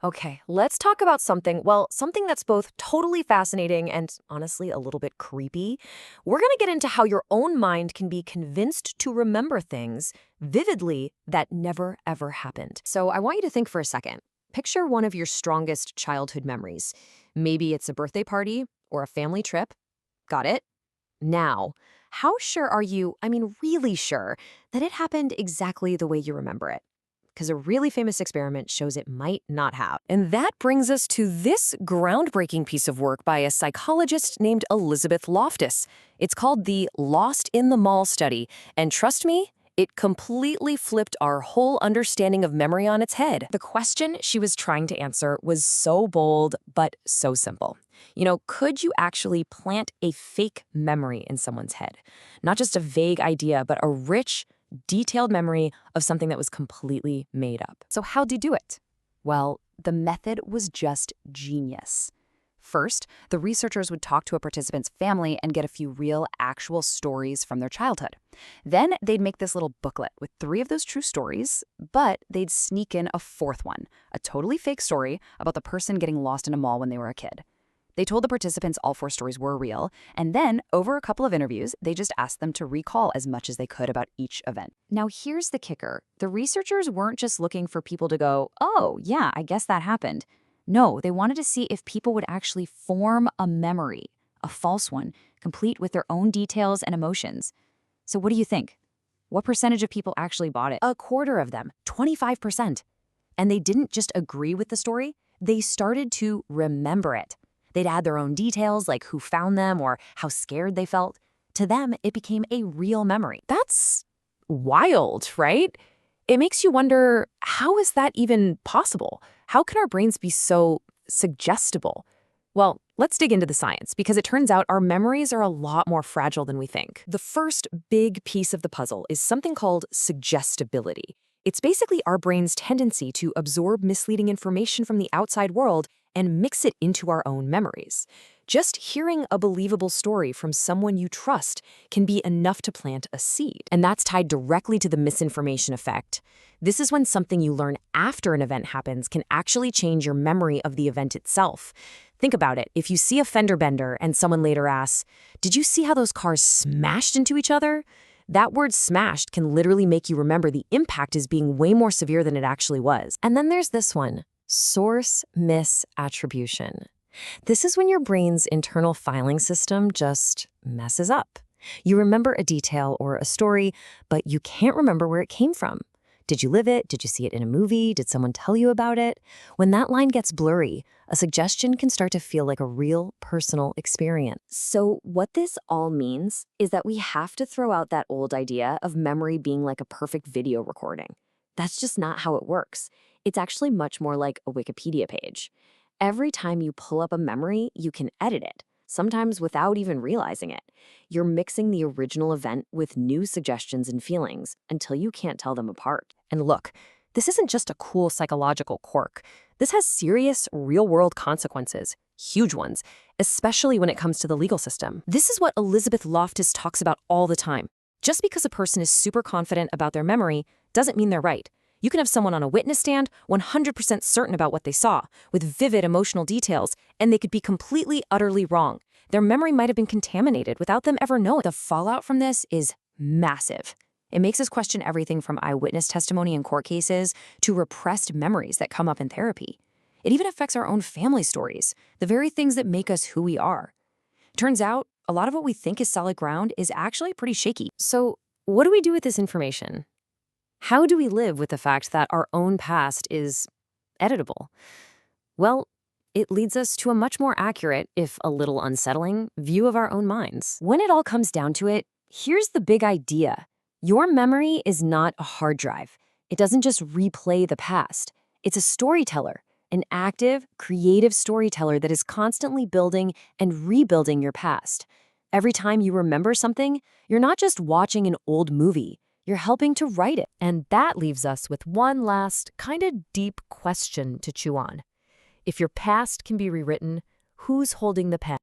Okay, let's talk about something that's both totally fascinating and honestly a little bit creepy. We're going to get into how your own mind can be convinced to remember things vividly that never ever happened. So I want you to think for a second. Picture one of your strongest childhood memories. Maybe it's a birthday party or a family trip. Got it? Now, how sure are you, really sure, that it happened exactly the way you remember it? Because a really famous experiment shows it might not have. And that brings us to this groundbreaking piece of work by a psychologist named Elizabeth Loftus. It's called the Lost in the Mall study, and trust me, it completely flipped our whole understanding of memory on its head. The question she was trying to answer was so bold, but so simple. Could you actually plant a fake memory in someone's head? Not just a vague idea, but a rich, detailed memory of something that was completely made up. So how'd you do it? Well, the method was just genius. First, the researchers would talk to a participant's family and get a few real, actual stories from their childhood. Then they'd make this little booklet with 3 of those true stories, but they'd sneak in a 4th one, a totally fake story about the person getting lost in a mall when they were a kid. They told the participants all 4 stories were real, and then, over a couple of interviews, they just asked them to recall as much as they could about each event. Now, here's the kicker. The researchers weren't just looking for people to go, "Oh, yeah, I guess that happened." No, they wanted to see if people would actually form a memory, a false one, complete with their own details and emotions. So what do you think? What percentage of people actually bought it? A quarter of them, 25%. And they didn't just agree with the story, they started to remember it. They'd add their own details, like who found them or how scared they felt. To them, it became a real memory. That's wild, right? It makes you wonder, how is that even possible? How can our brains be so suggestible? Well, let's dig into the science, because it turns out our memories are a lot more fragile than we think. The first big piece of the puzzle is something called suggestibility. It's basically our brain's tendency to absorb misleading information from the outside world and mix it into our own memories. Just hearing a believable story from someone you trust can be enough to plant a seed. And that's tied directly to the misinformation effect. This is when something you learn after an event happens can actually change your memory of the event itself. Think about it. If you see a fender bender and someone later asks, "Did you see how those cars smashed into each other?" That word smashed can literally make you remember the impact as being way more severe than it actually was. And then there's this one. Source misattribution. This is when your brain's internal filing system just messes up. You remember a detail or a story, but you can't remember where it came from. Did you live it? Did you see it in a movie? Did someone tell you about it? When that line gets blurry, a suggestion can start to feel like a real personal experience. So what this all means is that we have to throw out that old idea of memory being like a perfect video recording. That's just not how it works. It's actually much more like a Wikipedia page. Every time you pull up a memory, you can edit it, sometimes without even realizing it. You're mixing the original event with new suggestions and feelings until you can't tell them apart. And look, this isn't just a cool psychological quirk. This has serious, real-world consequences, huge ones, especially when it comes to the legal system. This is what Elizabeth Loftus talks about all the time. Just because a person is super confident about their memory doesn't mean they're right. You can have someone on a witness stand 100% certain about what they saw, with vivid emotional details, and they could be completely, utterly wrong. Their memory might have been contaminated without them ever knowing. The fallout from this is massive. It makes us question everything from eyewitness testimony in court cases to repressed memories that come up in therapy. It even affects our own family stories, the very things that make us who we are. Turns out, a lot of what we think is solid ground is actually pretty shaky. So, what do we do with this information? How do we live with the fact that our own past is editable? Well, it leads us to a much more accurate, if a little unsettling, view of our own minds. When it all comes down to it, here's the big idea. Your memory is not a hard drive. It doesn't just replay the past. It's a storyteller, an active, creative storyteller that is constantly building and rebuilding your past. Every time you remember something, you're not just watching an old movie. You're helping to write it. And that leaves us with one last, kind of deep question to chew on. If your past can be rewritten, who's holding the pen?